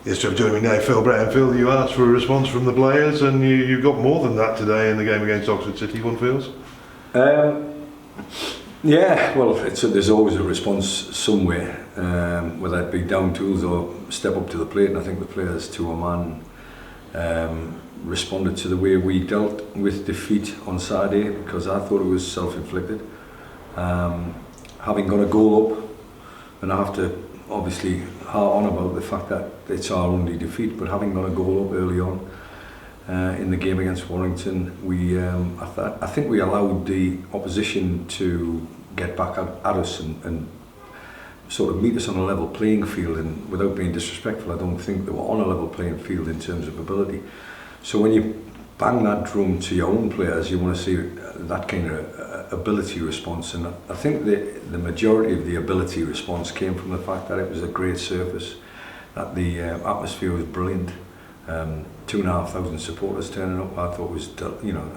History of doing it now, Phil Brown. Phil, you asked for a response from the players, and you got more than that today in the game against Oxford City. One feels. Yeah, well, there's always a response somewhere, whether it be down tools or step up to the plate. And I think the players, to a man, responded to the way we dealt with defeat on Saturday, because I thought it was self-inflicted. Having got a goal up, and I have to obviously harp on about the fact that it's our only defeat, but having got a goal up early on in the game against Warrington, I think we allowed the opposition to get back at us and sort of meet us on a level playing field, and without being disrespectful, I don't think they were on a level playing field in terms of ability. So when you bang that drum to your own players, you want to see that kind of ability response, and I think the majority of the ability response came from the fact that it was a great surface, that the atmosphere was brilliant. 2,500 supporters turning up. I thought was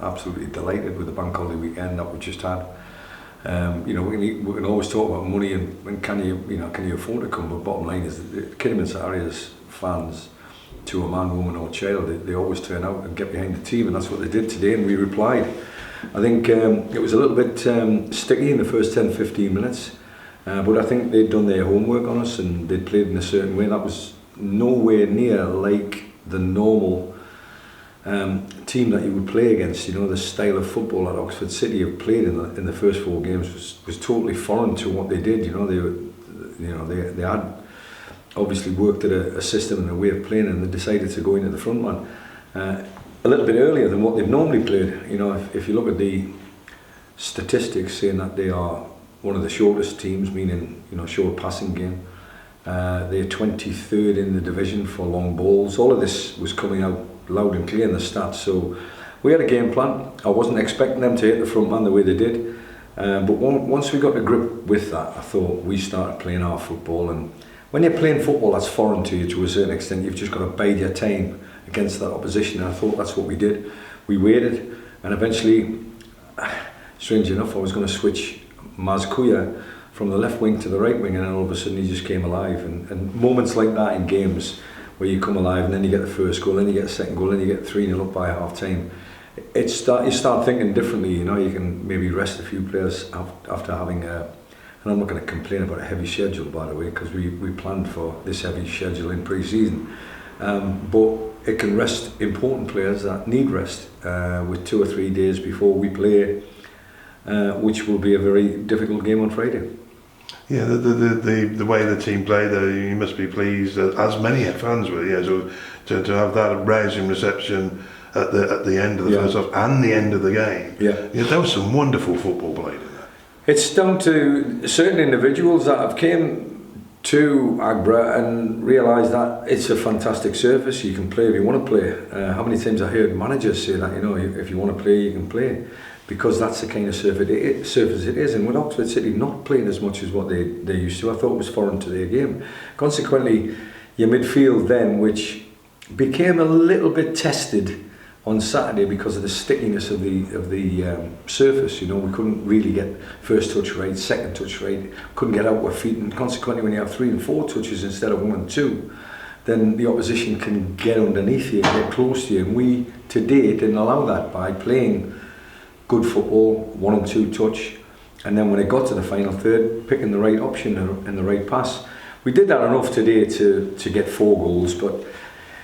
absolutely delighted with the bank holiday weekend that we just had. We can always talk about money and can you afford to come, but bottom line is Kidderminster Harriers fans, to a man, woman or child, they always turn out and get behind the team, and that's what they did today, and we replied. I think it was a little bit sticky in the first 10-15 minutes, but I think they'd done their homework on us and they'd played in a certain way that was nowhere near like the normal team that you would play against. The style of football that Oxford City have played in the first 4 games was totally foreign to what they did. They had obviously worked at a system and a way of playing, and they decided to go into the front man a little bit earlier than what they've normally played. If you look at the statistics saying that they are one of the shortest teams, meaning short passing game, they're 23rd in the division for long balls. All of this was coming out loud and clear in the stats, so we had a game plan. I wasn't expecting them to hit the front man the way they did, but once we got to grip with that, I thought we started playing our football. And when you're playing football that's foreign to you to a certain extent, you've just got to bide your time against that opposition, and I thought that's what we did. We waited, and eventually, strange enough, I was going to switch Mazkuya from the left wing to the right wing, and then all of a sudden he just came alive. And moments like that in games where you come alive and then you get the first goal, then you get a second goal, then you get 3-0 up by half time, you start thinking differently. You can maybe rest a few players after having and I'm not going to complain about a heavy schedule, by the way, because we planned for this heavy schedule in pre-season, but it can rest important players that need rest with 2 or 3 days before we play, which will be a very difficult game on Friday. Yeah, the way the team played, you must be pleased, as many fans were. Yeah, so to have that rousing reception at the end of the first half and the end of the game. Yeah, there was some wonderful football played in that. It's down to certain individuals that have came to Agbra and realised that it's a fantastic surface. You can play if you want to play. How many times I heard managers say that, if you want to play, you can play, because that's the kind of surface it is. And with Oxford City not playing as much as what they used to, I thought it was foreign to their game. Consequently, your midfield then, which became a little bit tested on Saturday because of the stickiness of the surface. We couldn't really get first touch right, second touch right, couldn't get out with feet, and consequently when you have 3 and 4 touches instead of 1 and 2, then the opposition can get underneath you and get close to you. And we today didn't allow that by playing good football, 1 and 2 touch, and then when it got to the final third, picking the right option and the right pass. We did that enough today to get 4 goals, but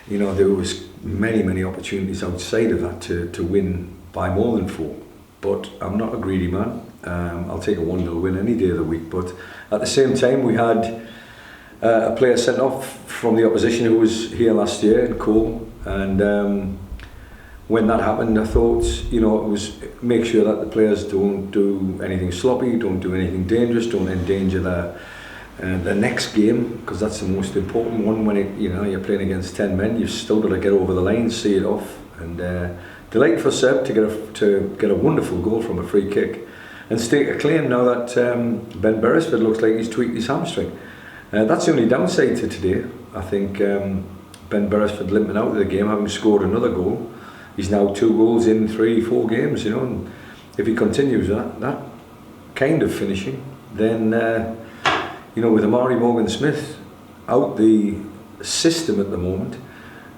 there was many opportunities outside of that to win by more than 4. But I'm not a greedy man. I'll take a 1-0 win any day of the week. But at the same time, we had a player sent off from the opposition who was here last year in Cole, and when that happened, I thought, it was make sure that the players don't do anything sloppy, don't do anything dangerous, don't endanger the next game, because that's the most important one. When you're playing against 10 men, you've still got to get over the line, see it off. And delighted for Seb to get a wonderful goal from a free kick and stake a claim now that Ben Beresford looks like he's tweaked his hamstring. That's the only downside to today. I think Ben Beresford limping out of the game, having scored another goal. He's now 2 goals in 3-4 games, and if he continues that kind of finishing, then with Amari Morgan-Smith out the system at the moment.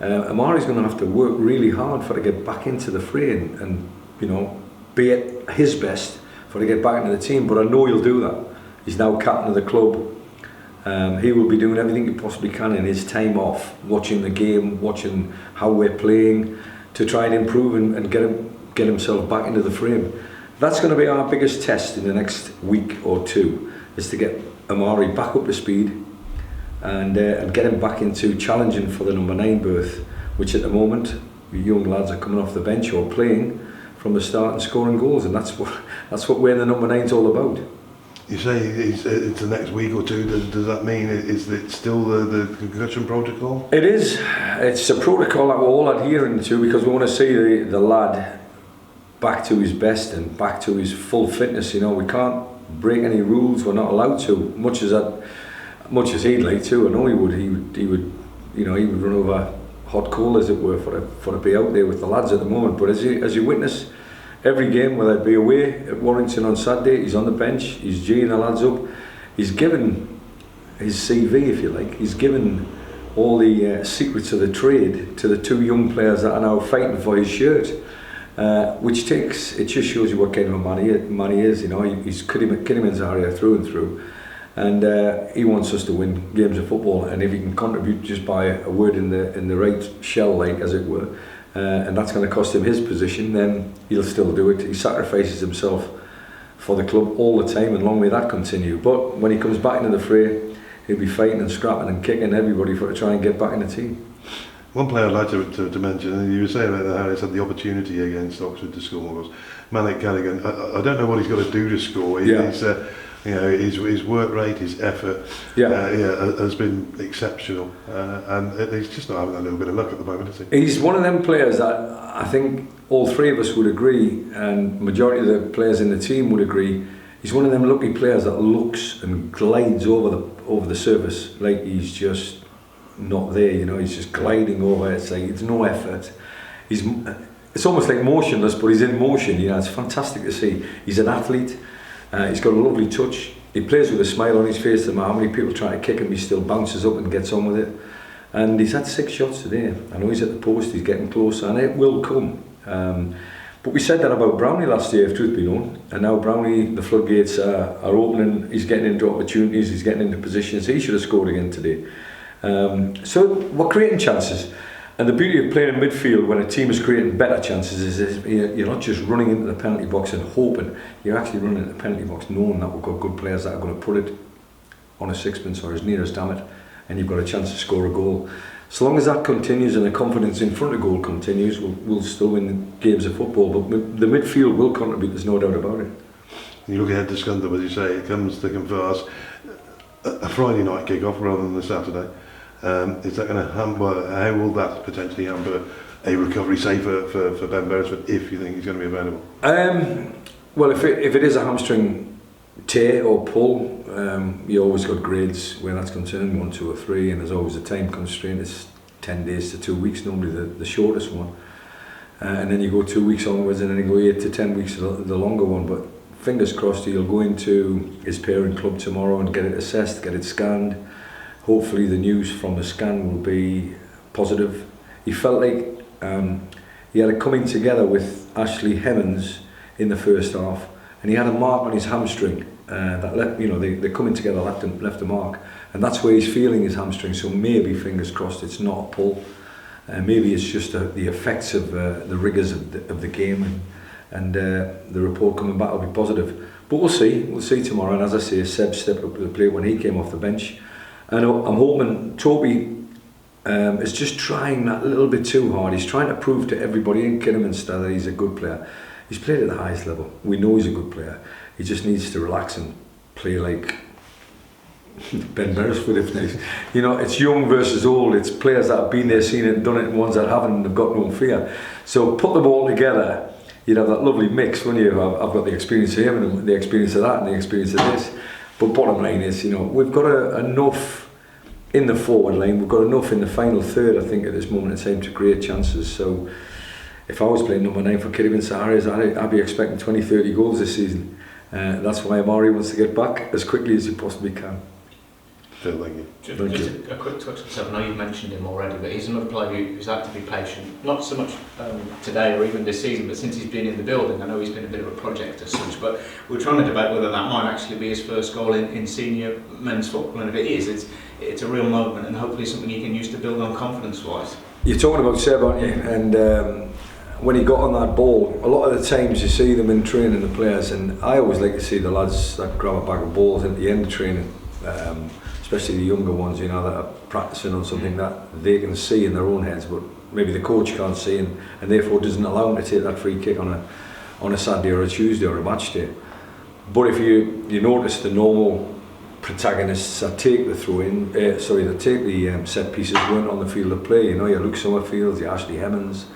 Amari's going to have to work really hard for to get back into the fray and you know, be at his best for to get back into the team. But I know he'll do that. He's now captain of the club. He will be doing everything he possibly can in his time off, watching the game, watching how we're playing, to try and improve and get himself back into the frame. That's going to be our biggest test in the next week or two, is to get Amari back up to speed and get him back into challenging for the number 9 berth, which at the moment young lads are coming off the bench or playing from the start and scoring goals, and that's what wearing the number 9's all about. You say it's the next week or two. Does that mean is it still the concussion protocol? It is. It's a protocol that we're all adhering to, because we want to see the lad back to his best and back to his full fitness. You know, we can't break any rules. We're not allowed to. Much as he'd like to. I know he would. He would. You know, he would run over hot coal, as it were, for to be out there with the lads at the moment. But as you witness every game, whether it be away at Warrington on Saturday, he's on the bench, he's geeing the lads up, he's given his CV, if you like, he's given all the secrets of the trade to the 2 young players that are now fighting for his shirt, it just shows you what kind of a man he is. You know, he's Kiddyman's Harrier through and through, and he wants us to win games of football, and if he can contribute just by a word in the right shell, like, as it were, and that's going to cost him his position, then he'll still do it. He sacrifices himself for the club all the time, and long may that continue. But when he comes back into the fray, he'll be fighting and scrapping and kicking everybody to try and get back in the team. One player I'd like to mention, and you were saying about the Harriers had the opportunity against Oxford to score, was Malik Callaghan. I don't know what he's got to do to score. He's, you know, his work rate, his effort, has been exceptional, and he's just not having a little bit of luck at the moment, is he? He's one of them players that I think all 3 of us would agree, and majority of the players in the team would agree. He's one of them lucky players that looks and glides over the surface like he's just not there. You know, he's just gliding over. It's like it's no effort. It's almost like motionless, but he's in motion. You know, it's fantastic to see. He's an athlete. He's got a lovely touch. He plays with a smile on his face. No matter how many people try to kick him, he still bounces up and gets on with it. And he's had 6 shots today. I know he's at the post, he's getting closer, and it will come. But we said that about Brownie last year, if truth be known. And now Brownie, the floodgates are opening. He's getting into opportunities, he's getting into positions. He should have scored again today. So we're creating chances. And the beauty of playing in midfield when a team is creating better chances is you're not just running into the penalty box and hoping. You're actually running into the penalty box knowing that we've got good players that are going to put it on a sixpence or as near as damn it, and you've got a chance to score a goal. So long as that continues and the confidence in front of goal continues, we'll still win games of football. But the midfield will contribute, there's no doubt about it. You look ahead to Scunthorpe, as you say, it comes thick and fast. A Friday night kick-off rather than the Saturday. Is that going to hamper? How will that potentially hamper a recovery, say, for Ben Beresford, if you think he's going to be available? Well, if it is a hamstring tear or pull, you always got grades where that's concerned, 1, 2 or 3, and there's always a time constraint. It's 10 days to 2 weeks, normally the shortest one, and then you go 2 weeks onwards, and then you go 8 to 10 weeks, the longer one. But fingers crossed, he'll go into his parent club tomorrow and get it assessed, get it scanned. Hopefully the news from the scan will be positive. He felt like he had a coming together with Ashley Hemmons in the first half, and he had a mark on his hamstring that left, you know, the coming together left a mark, and that's where he's feeling his hamstring. So maybe, fingers crossed, it's not a pull. Maybe it's just the effects of the rigours of the game, and the report coming back will be positive. But we'll see tomorrow. And as I say, Seb stepped up to the plate when he came off the bench. And I'm hoping Toby is just trying that a little bit too hard. He's trying to prove to everybody in Kidderminster that he's a good player. He's played at the highest level. We know he's a good player. He just needs to relax and play like Ben Beresford. You know, it's young versus old. It's players that have been there, seen it, and done it, and ones that haven't and have got no fear. So put them all together, you'd have that lovely mix, wouldn't you? I've got the experience of him and the experience of that and the experience of this. But bottom line is, you know, we've got enough in the forward line, we've got enough in the final third, I think, at this moment in time to create chances. So if I was playing number 9 for Kidderminster Harriers, I'd be expecting 20-30 goals this season. That's why Amari wants to get back as quickly as he possibly can. Phil, thank you. Just a quick touch on himself. I know you've mentioned him already, but he's another player who's had to be patient. Not so much today or even this season, but since he's been in the building. I know he's been a bit of a project as such, but we're trying to debate whether that might actually be his first goal in senior men's football. And if it is, it's a real moment and hopefully something he can use to build on confidence-wise. You're talking about Seb, aren't you? And when he got on that ball, a lot of the times you see them in training, the players, and I always like to see the lads that grab a bag of balls at the end of training. Especially the younger ones, you know, that are practicing on something that they can see in their own heads, but maybe the coach can't see, and therefore doesn't allow them to take that free kick on a Saturday or a Tuesday or a match day. But if you notice the normal protagonists that take the throw-in, that take the set pieces weren't on the field of play. You know, your Luke Summerfields, your Ashley Hemmons,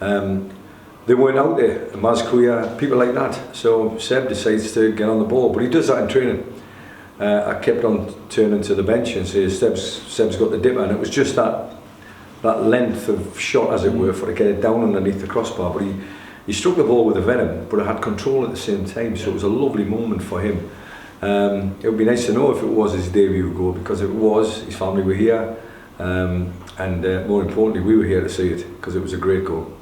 they weren't out there. Maz Kuya, people like that. So Seb decides to get on the ball, but he does that in training. I kept on turning to the bench and saying, Seb's got the dipper, and it was just that length of shot, as it were, for to get it down underneath the crossbar. But he struck the ball with a venom, but it had control at the same time, so it was a lovely moment for him. It would be nice to know if it was his debut goal, because if it was, his family were here, and more importantly, we were here to see it, because it was a great goal.